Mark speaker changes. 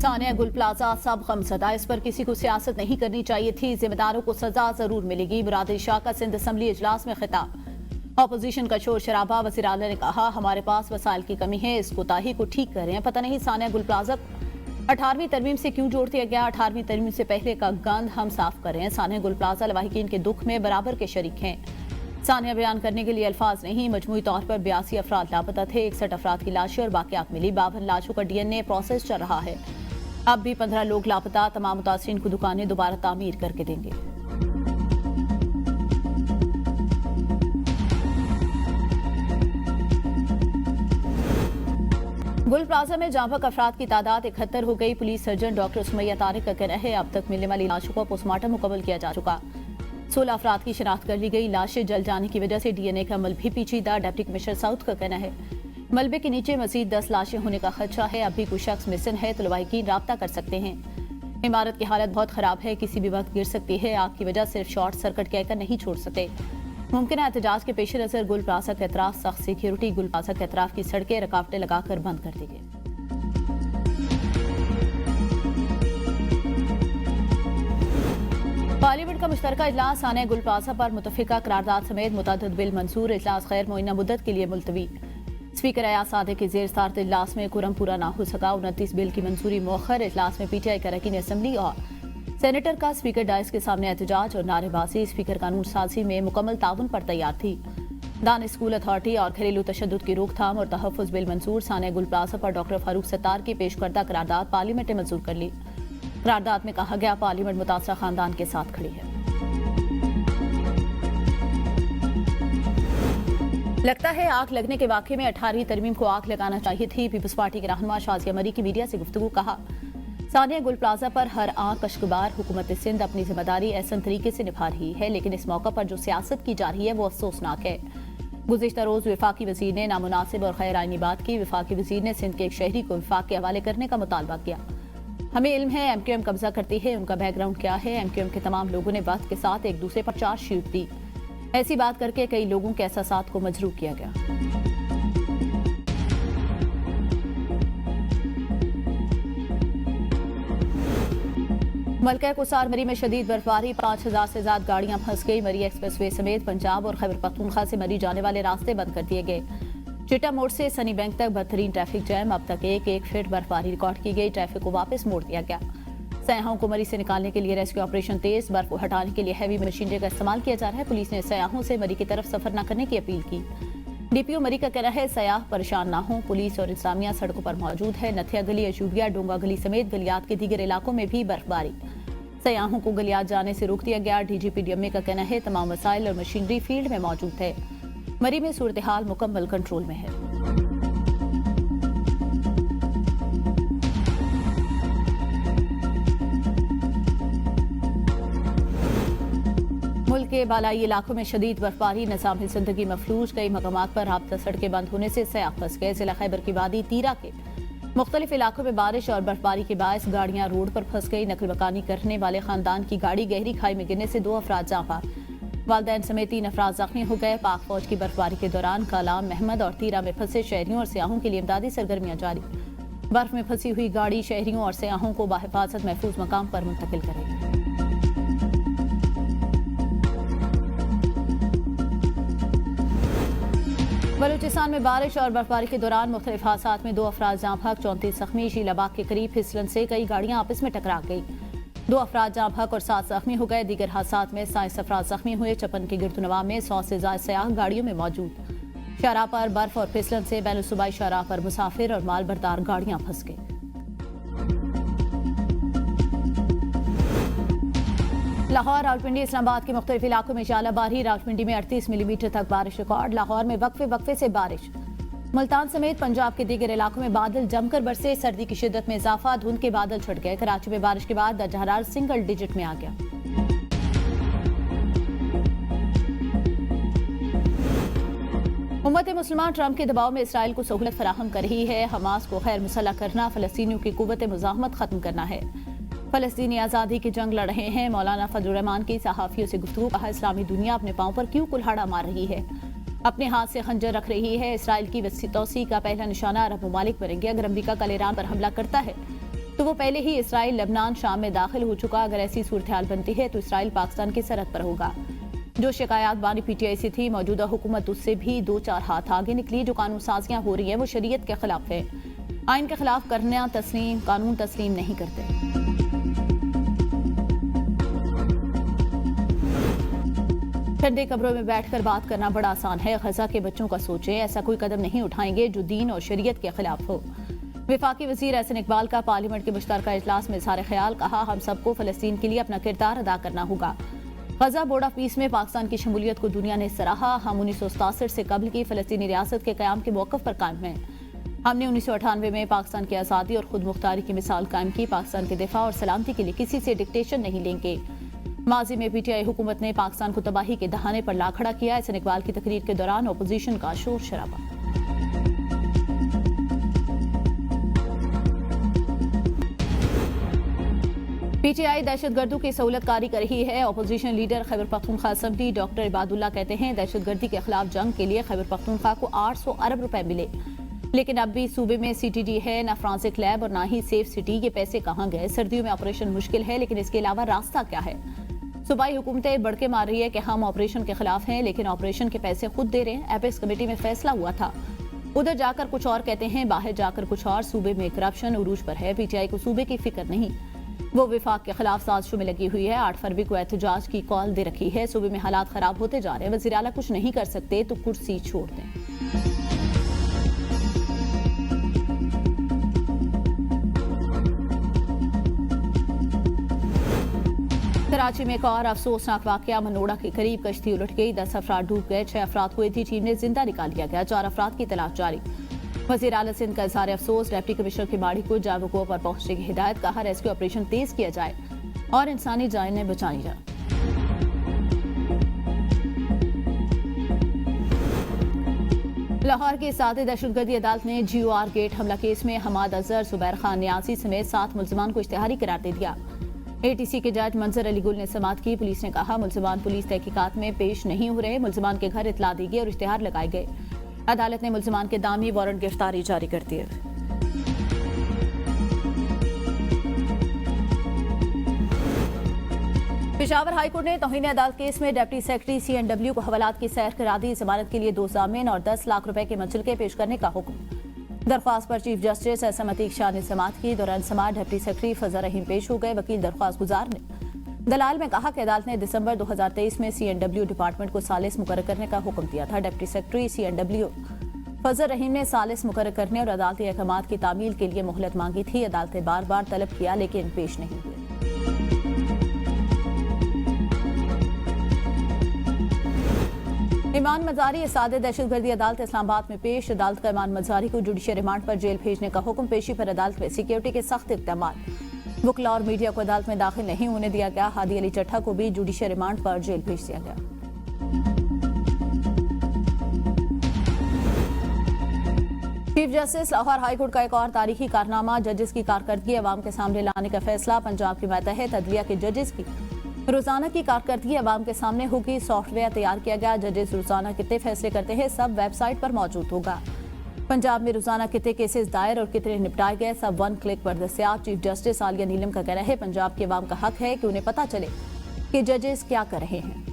Speaker 1: सानिया गुल प्लाजा सब गमज़दा, इस पर किसी को सियासत नहीं करनी चाहिए थी, जिम्मेदारों को सजा जरूर मिलेगी। मुराद शाह का सिंध असम्बली इजलास में खिताब। ऑपोजिशन का शोर शराबा, वज़ीर आला ने कहा हमारे पास वसाइल की कमी है, इस कोताही को ठीक करें। पता नहीं सानिया गुल प्लाजा 18वीं तरमीम से क्यों जोड़ दिया गया। 18वीं तरमीम से पहले का गंद हम साफ करें। सानिया गुल प्लाजा लवाहिकीन के दुख में बराबर के शरीक हैं। सानिया बयान करने के लिए अल्फाज नहीं। मजमूई तौर पर 82 अफराद लापता थे, 61 अफराद की लाशें और बाकियात मिली। 52 लाशों का DNA प्रोसेस चल रहा है। अब भी 15 लोग लापता। तमाम मुतासिरीन को दुकानें दोबारा तामीर करके देंगे। गुल प्लाजा में जांबक अफराद की तादाद 71 हो गई। Police surgeon doctor Sumaiya Tariq का कहना है अब तक मिलने वाली लाशों का पोस्टमार्टम मुकम्मल किया जा चुका। 16 अफराद की शनाख्त कर ली गई। लाशें जल जाने की वजह से DNA का अमल भी पेचीदा। डिप्टी कमिश्नर साउथ का कहना है मलबे के नीचे मजीद 10 लाशें होने का खदशा है। अब भी कोई शख्स मिसिंग है तो लवाहिकीन राब्ता कर सकते हैं। इमारत की हालत बहुत खराब है, किसी भी वक्त गिर सकती है। आग की वजह सिर्फ शॉर्ट सर्किट कहकर नहीं छोड़ सकते। मुमकिन एहतजाज के पेश नजर गुल प्लाजा के अतराफ सख्त सिक्योरिटी, गुल प्लाजा के अतराफ की सड़कें रुकावटें लगाकर बंद कर दी गई। पार्लियामेंट का मुश्तरका इजलास सानिया गुल प्लाजा पर मुतफिका करारदाद समेत मुतअद्दिद बिल मंसूर। इजलास गैर मुअय्यना मुद्दत के लिए मुलतवी। स्पीकर अयाज सादिक के जेर सदारत इजलास में कुरम पूरा ना हो सका। 29 बिल की मंजूरी मौखर। इजलास में PTI का रकीन असम्बली और सेनेटर का स्पीकर डाइस के सामने एहतजाज और नारेबाजी। स्पीकर कानून साजी में मुकम्मल ताउन पर तैयार थी। दान स्कूल अथॉरिटी और घरेलू तशद्दुद की रोकथाम और तहफ़्फ़ुज़ बिल मंसूर। सानिया गुल प्लाजा पर डॉक्टर फारूक सत्तार की पेश करदा करारदाद पार्लियामेंट ने मंजूर कर ली। करारदाद में कहा गया पार्लियामेंट मुतासरा खानदान के साथ खड़ी है। लगता है आग लगने के वाकये में 18वीं तरमीम को आग लगाना चाहिए थी। पीपल्स पार्टी के रहनुमा शाजिया मरी की मीडिया से गुफ्तगू। कहा सानिया गुल प्लाजा पर हर आंख कश्कबार। हुकूमत सिंध अपनी जिम्मेदारी ऐसा तरीके से निभा रही है, लेकिन इस मौका पर जो सियासत की जा रही है वो अफसोसनाक है। गुज़िश्ता रोज विफाकी वजीर ने नामुनासिब और गैर आईनी बात की। विफाकी वजीर ने सिंध के एक शहरी को विफाक के हवाले करने का मुतालबा किया। हमें इल्म है MQM कब्जा करती है, उनका बैकग्राउंड क्या है। MQM के तमाम लोगों ने वक्त के साथ एक दूसरे पर चार्जशीट दी। ऐसी बात करके कई लोगों के एहसासात को मजरूह किया गया। मलका कुसार मरी में शदीद बर्फबारी। 5000 से ज्यादा गाड़ियां फंस गई। मरी एक्सप्रेसवे समेत पंजाब और खैबर पख्तूनख्वा से मरी जाने वाले रास्ते बंद कर दिए गए। चिट्टा मोड़ से सनी बैंक तक बदतरीन ट्रैफिक जैम। अब तक एक फीट बर्फबारी रिकॉर्ड की गई। ट्रैफिक को वापस मोड़ दिया गया। सयाहों को मरी से निकालने के लिए रेस्क्यू ऑपरेशन तेज। बर्फ को हटाने के लिए हैवी मशीनरी का इस्तेमाल किया जा रहा है। पुलिस ने सयाहों से मरी की तरफ सफर न करने की अपील की। DPO मरी का कहना है सयाह परेशान ना हो। पुलिस और इंतजामिया सड़कों पर मौजूद है। नथिया गली, अजूबिया, डोंगा गली समेत गलियात के दीगर इलाकों में भी बर्फबारी। सयाहों को गलियात जाने से रोक दिया गया। DGP DMA का कहना है तमाम वसाइल और मशीनरी फील्ड में मौजूद है। मरी में सूरत हाल मुकम्मल कंट्रोल में है। मुल्क के बालाई इलाकों में शदीद बर्फबारी। निज़ाम जिंदगी मफलूज। कई मकामात पर राब्ता सड़कें बंद होने से सयाह फंस गए। जिला खैबर की वादी तीरा के मुख्तलिफ इलाकों में बारिश और बर्फबारी के बायस गाड़ियां रोड पर फंस गई। नकल मकानी करने वाले खानदान की गाड़ी गहरी खाई में गिरने से 2 अफराद जाँ बाक। वालदैन समेत 3 अफराद जख्मी हो गए। पाक फौज की बर्फबारी के दौरान कालाम, महमद और तीरा में फंसे शहरियों और सयाहों के लिए इमदादी सरगर्मियां जारी। बर्फ में फंसी हुई गाड़ी शहरियों और सयाहों को बाहिफाजत महफूज मकाम पर मुंतकिल करेगी। बलूचिस्तान में बारिश और बर्फबारी के दौरान मुख्तलिफ हादसात में 2 अफराद जाँ बहक, 34 जख्मी। शीलाबाग के करीब फिसलन से कई गाड़ियां आपस में टकरा गई। 2 अफराद जाँ बहक और 7 जख्मी हो गए। दीगर हादसात में 27 अफराद जख्मी हुए। चपन के गिरदुनवा में 100 से ज्यादा सयाह गाड़ियों में मौजूद। शाहराह पर बर्फ और फिसलन से बैन सूबाई शाहराह पर मुसाफिर और माल बरदार गाड़ियां फंस गई। लाहौर, रावलपिंडी, इस्लामाबाद के मुख्तलिफ इलाकों में जालाबारी। रावलपिंडी में 38 मिलीमीटर तक बारिश रिकॉर्ड। लाहौर में वक्फे से बारिश। मुल्तान समेत पंजाब के दीगर इलाकों में बादल जमकर बरसे। सर्दी की शिद्दत में इजाफा। धुंध के बादल छट गए। कराची में बारिश के बाद दर्जा हरारत सिंगल डिजिट में आ गया। उम्मत मुसलमान ट्रंप के दबाव में इसराइल को सहूलत फराहम कर रही है। हमास को खैर मुसल्लह करना, फलस्तीनियों की कुव्वत मुज़ाहमत खत्म करना है। फलस्तीनी आज़ादी की जंग लड़ रहे हैं। मौलाना फजलुर रहमान की सहाफ़ियों से गुफ्तगू। कहा इस्लामी दुनिया अपने पांव पर क्यों कुल्हाड़ा मार रही है, अपने हाथ से खंजर रख रही है। इसराइल की तोसी का पहला निशाना अरब ममालिक बनेंगे। अगर अमरीका कल ईरान पर हमला करता है तो वो पहले ही इसराइल, लेबनान, शाम में दाखिल हो चुका। अगर ऐसी सूरत हाल बनती है तो इसराइल पाकिस्तान की सरहद पर होगा। जो शिकायत बानी PTI से थी, मौजूदा हुकूमत उससे भी 2-4 हाथ आगे निकली। जो कानून साजियां हो रही हैं वो शरीयत के खिलाफ है। आइन के खिलाफ करना तस्लीम, कानून तस्लीम नहीं करते। ठंडे कमरों में बैठकर बात करना बड़ा आसान है। गजा के बच्चों का सोचें, ऐसा कोई कदम नहीं उठाएंगे जो दीन और शरीयत के खिलाफ हो। वफाकी वजीर एहसन इकबाल का पार्लियामेंट के मुश्तरका इजलास में इज़हार ख्याल। कहा, हम सबको फलस्तीन के लिए अपना किरदार अदा करना होगा। गजा बोर्ड ऑफ पीस में पाकिस्तान की शमूलियत को दुनिया ने सराहा। हम 1967 से कबल की फलस्तीनी रियासत के क़याम के मौक़िफ़ पर कायम हैं। हमने 1998 में पाकिस्तान की आज़ादी और खुद मुख्तारी की मिसाल कायम की। पाकिस्तान के दिफा और सलामती के लिए किसी से डिक्टेशन नहीं लेंगे। माजी में PTI हुकूमत ने पाकिस्तान को तबाही के दहाने पर ला खड़ा किया। एहसन इकबाल की तकरीर के दौरान अपोजिशन का शोर शराबा। PTI दहशतगर्दों की सहूलतकारी कर रही है। Opposition leader Khyber Pakhtunkhwa assembly doctor Ibadullah कहते हैं, दहशतगर्दी के खिलाफ जंग के लिए खैबर पख्तूनख्वा को 800 अरब रुपए मिले, लेकिन अब भी सूबे में CTD है, ना फ्रांसिक लैब और ना ही सेफ सिटी। ये पैसे कहाँ गए? सर्दियों में ऑपरेशन मुश्किल है, लेकिन इसके अलावा रास्ता क्या है? सूबाई हुकूमतें बढ़के मार रही है कि हम ऑपरेशन के खिलाफ हैं, लेकिन ऑपरेशन के पैसे खुद दे रहे हैं। एपेक्स कमेटी में फैसला हुआ था, उधर जाकर कुछ और कहते हैं, बाहर जाकर कुछ और। सूबे में करप्शन उरूज पर है। PTI को सूबे की फिक्र नहीं, वो विफाक के खिलाफ साजिशों में लगी हुई है। 8 फरवरी को एहतजाज की कॉल दे रखी है। सूबे में हालात खराब होते जा रहे हैं। वज़ीर आला कुछ नहीं कर सकते तो कुर्सी छोड़ दें। कराची में एक और अफसोसनाक वाकया। मनोड़ा के करीब कश्ती उलट गई, 10 अफराद डूब गए। 6 अफराद को एटी टीम ने जिंदा निकाल लिया गया। 4 अफराद की तलाश जारी। वज़ीर आला सिंध का इज़हार अफसोस। डिप्टी कमिश्नर की बाड़ी को जागरूकों पर पहुंचने की हिदायत। कहा, रेस्क्यू ऑपरेशन तेज किया जाए और इंसानी जानें बचाई जाए। लाहौर की सादे दहशतगर्दी अदालत ने GOR गेट हमला केस में हमाद अजहर, जुबैर खान न्यासी समेत 7 मुल्ज़िमान को इश्तिहारी करार दे दिया। ATC के जज मंजर अली गुल ने समाअत की। पुलिस ने कहा, मुल्ज़िमान पुलिस तहकीकात में पेश नहीं हो रहे। मुल्ज़िमान के घर इतला दी गई और इश्तिहार लगाए गए। अदालत ने मुल्ज़िमान के दामी वारंट गिरफ्तारी जारी कर दिए। पेशावर हाईकोर्ट ने तौहीन अदालत केस में डिप्टी सेक्रेटरी CNW को हवालात की सैर करा दी। जमानत के लिए 2 जामीन और 10 लाख रुपए के मुचलके पेश करने का हुक्म। दरख्वास्त पर chief justice SM Atiq Shah ने समाअत की। दौरान समाअत डिप्टी सेक्रेटरी फजल रहीम पेश हो गए। वकील दरख्वास्त गुजार ने दलाल में कहा कि अदालत ने दिसंबर 2023 में CNW डिपार्टमेंट को सालिस मुकर्रर करने का हुक्म दिया था। डिप्टी सेक्रेटरी CNW फजल रहीम ने सालिस मुकर्रर करने और अदालती अहकामात की तामील के लिए मोहलत मांगी थी। अदालत ने बार बार तलब किया, लेकिन पेश नहीं हुए। ईमान मजारी सादे दहशतगर्दी अदालत इस्लामाबाद में पेश। अदालत का ईमान मजारी को जुडिशियल रिमांड पर जेल भेजने का हुक्म। पेशी पर अदालत में सिक्योरिटी के सख्त इक़दाम। वकला और मीडिया को अदालत में दाखिल नहीं होने दिया गया। हादी अली चट्ठा को भी जुडिशियल रिमांड पर जेल भेज दिया गया। चीफ जस्टिस लाहौर हाईकोर्ट का एक और तारीखी कारनामा। जजेस की कारकर्दगी अवाम के सामने लाने का फैसला। पंजाब के मातहत अदलिया के जजेस की रोजाना की कारकर्दगी अवाम के सामने होगी। सॉफ्टवेयर तैयार किया गया। जजेस रोजाना कितने फैसले करते हैं सब वेबसाइट पर मौजूद होगा। पंजाब में रोजाना कितने केसेस दायर और कितने निपटाए गए सब 1 क्लिक पर दस्तियाब। चीफ जस्टिस आलिया नीलम का कहना है, पंजाब के अवाम का हक है कि उन्हें पता चले कि जजेस क्या कर रहे हैं।